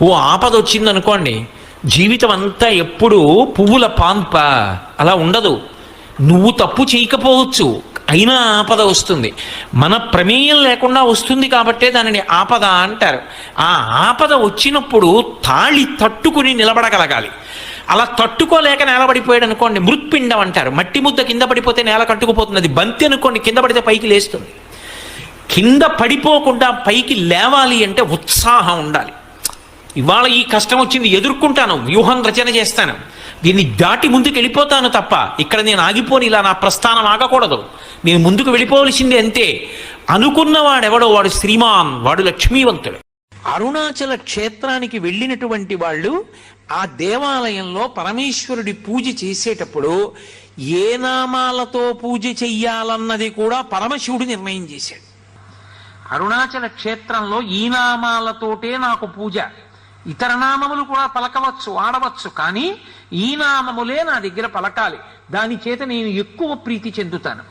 ఓ ఆపద వచ్చిందనుకోండి, జీవితం అంతా ఎప్పుడు పువ్వుల పాన్ప అలా ఉండదు. నువ్వు తప్పు చేయకపోవచ్చు, అయినా ఆపద వస్తుంది. మన ప్రమేయం లేకుండా వస్తుంది కాబట్టే దానిని ఆపద అంటారు. ఆ ఆపద వచ్చినప్పుడు తాళి తట్టుకుని నిలబడగలగాలి. అలా తట్టుకోలేక నేలబడిపోయాడు అనుకోండి, మృత్పిండం అంటారు. మట్టి ముద్ద కింద పడిపోతే నేల కట్టుకుపోతుంది. అది బంతి అనుకోండి, కింద పడితే పైకి లేస్తుంది. కింద పడిపోకుండా పైకి లేవాలి అంటే ఉత్సాహం ఉండాలి. ఇవాళ ఈ కష్టం వచ్చింది, ఎదుర్కొంటాను, వ్యూహం రచన చేస్తాను, దీన్ని దాటి ముందుకు వెళ్ళిపోతాను తప్ప ఇక్కడ నేను ఆగిపోని, ఇలా నా ప్రస్థానం ఆగకూడదు, నేను ముందుకు వెళ్ళిపోవలసింది అంతే అనుకున్నవాడెవడో వాడు శ్రీమాన్, వాడు లక్ష్మీవంతుడు. అరుణాచల క్షేత్రానికి వెళ్ళినటువంటి వాళ్ళు ఆ దేవాలయంలో పరమేశ్వరుడి పూజ చేసేటప్పుడు ఏ నామాలతో పూజ చెయ్యాలన్నది కూడా పరమశివుడు నిర్ణయం చేశాడు. అరుణాచల క్షేత్రంలో ఈ నామాలతోటే నాకు పూజ, ఇతర నామములు కూడా పలకవచ్చు, ఆడవచ్చు, కానీ ఈ నామములే నా దగ్గర పలకాలి, దాని చేత నేను ఎక్కువ ప్రీతి చెందుతాను.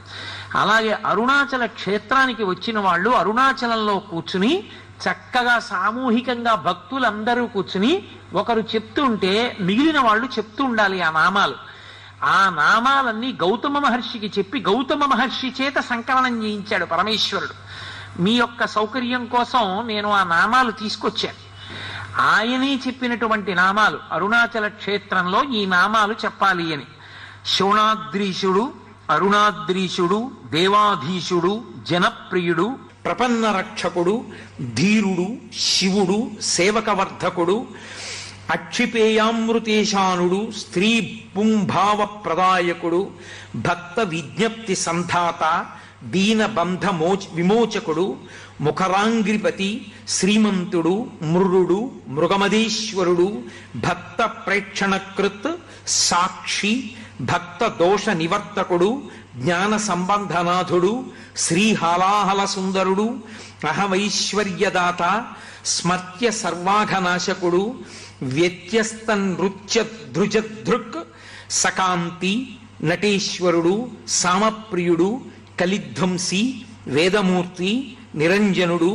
అలాగే అరుణాచల క్షేత్రానికి వచ్చిన వాళ్ళు అరుణాచలంలో కూర్చుని చక్కగా సామూహికంగా భక్తులందరూ కూర్చుని ఒకరు చెప్తుంటే మిగిలిన వాళ్ళు చెప్తూ ఉండాలి ఆ నామాలు. ఆ నామాలన్నీ గౌతమ మహర్షికి చెప్పి గౌతమ మహర్షి చేత సంకలనం చేయించాడు పరమేశ్వరుడు. మీ యొక్క సౌకర్యం కోసం నేను ఆ నామాలు తీసుకొచ్చాను. ఆయనే చెప్పినటువంటి నామాలు, అరుణాచల క్షేత్రంలో ఈ నామాలు చెప్పాలి అని. శోణాద్రీశుడు, అరుణాద్రీశుడు, దేవాధీశుడు, జనప్రియుడు, ప్రపన్న రక్షకుడు, ధీరుడు, శివుడు, సేవకవర్ధకుడు, అక్షిపేయామృతేశానుడు, స్త్రీ పుంభావ ప్రదాయకుడు, భక్త విజ్ఞప్తి సంధాత, దీనబంధ విమోచకుడు, ముఖరాంగ్రిపతి, శ్రీమంతుడు, మృరుడు, మృగమదేశ్వరుడు, భక్త ప్రేక్షణకృత్, సాక్షి, భక్త దోష నివర్తకుడు, జ్ఞాన సంబంధనాథుడు, శ్రీహాలాహల సుందరుడు, అహమైశ్వర్యదాత, స్మర్త్య సర్వాఘనాశకుడు, వ్యత్యస్త నృత్య ధృజధృక్, సకాంతి, నటేశ్వరుడు, సామప్రియుడు, కలిధ్వంసి, వేదమూర్తి, నిరంజనుడు,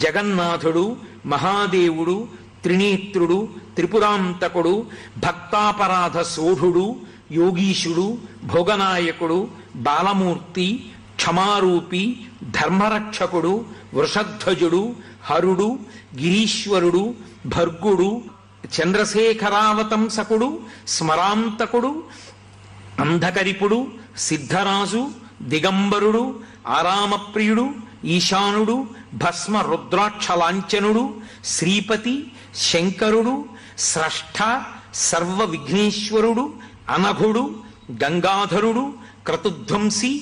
జగన్నాథుడు, మహాదేవుడు, త్రినేత్రుడు, త్రిపురాంతకుడు, భక్తాపరాధ సోఢుడు, యోగీశుడు, భోగనాయకుడు, బాలమూర్తి, క్షమారూపి, ధర్మరక్షకుడు, వృషధ్వజుడు, హరుడు, గిరీశ్వరుడు, భర్గుడు, చంద్రశేఖరావతంసకుడు, స్మరాంతకుడు, అంధకరిపుడు, సిద్ధరాజు, దిగంబరుడు, ఆరామప్రియుడు, ఈశానుడు, భస్మ రుద్రాక్షలాంఛనుడు, శ్రీపతి, శంకరుడు, స్రష్ట, సర్వ విఘ్నేశ్వరుడు, అనఘుడు, గంగాధరుడు, క్రతుధ్వంసి,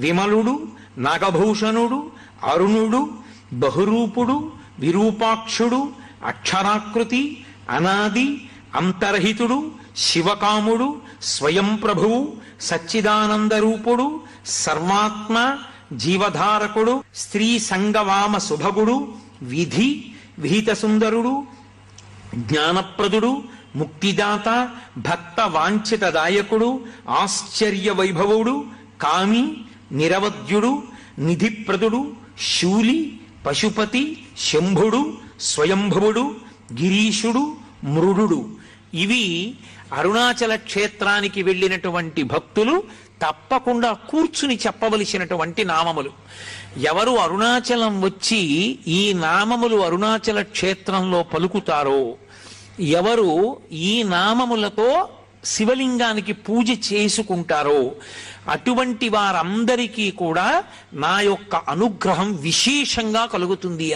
విమలుడు, నాగభూషణుడు, అరుణుడు, బహురూపుడు, విరూపాక్షుడు, అక్షరాకృతి, అనాది, అంతర్హితుడు, శివకాముడు, స్వయం ప్రభువు, సచ్చిదానందరూపుడు, సర్వాత్మ, జీవధారకుడు, స్త్రీ సంగవామ సుభగుడు, విధి విహిత సుందరుడు, జ్ఞానప్రదుడు, ముక్తిదాత, భక్త వాంఛితదాయకుడు, ఆశ్చర్య వైభవుడు, కామి, నిరవధ్యుడు, నిధిప్రదుడు, శూలి, పశుపతి, శంభుడు, స్వయంభువుడు, గిరీశుడు, మృడు. ఇవి అరుణాచల క్షేత్రానికి వెళ్ళినటువంటి భక్తులు తప్పకుండా కూర్చుని చెప్పవలసినటువంటి నామములు. ఎవరు అరుణాచలం వచ్చి ఈ నామములు అరుణాచల క్షేత్రంలో పలుకుతారో, ఎవరు ఈ నామములతో శివలింగానికి పూజ చేసుకుంటారో అటువంటి వారందరికీ కూడా నా యొక్క అనుగ్రహం విశేషంగా కలుగుతుంది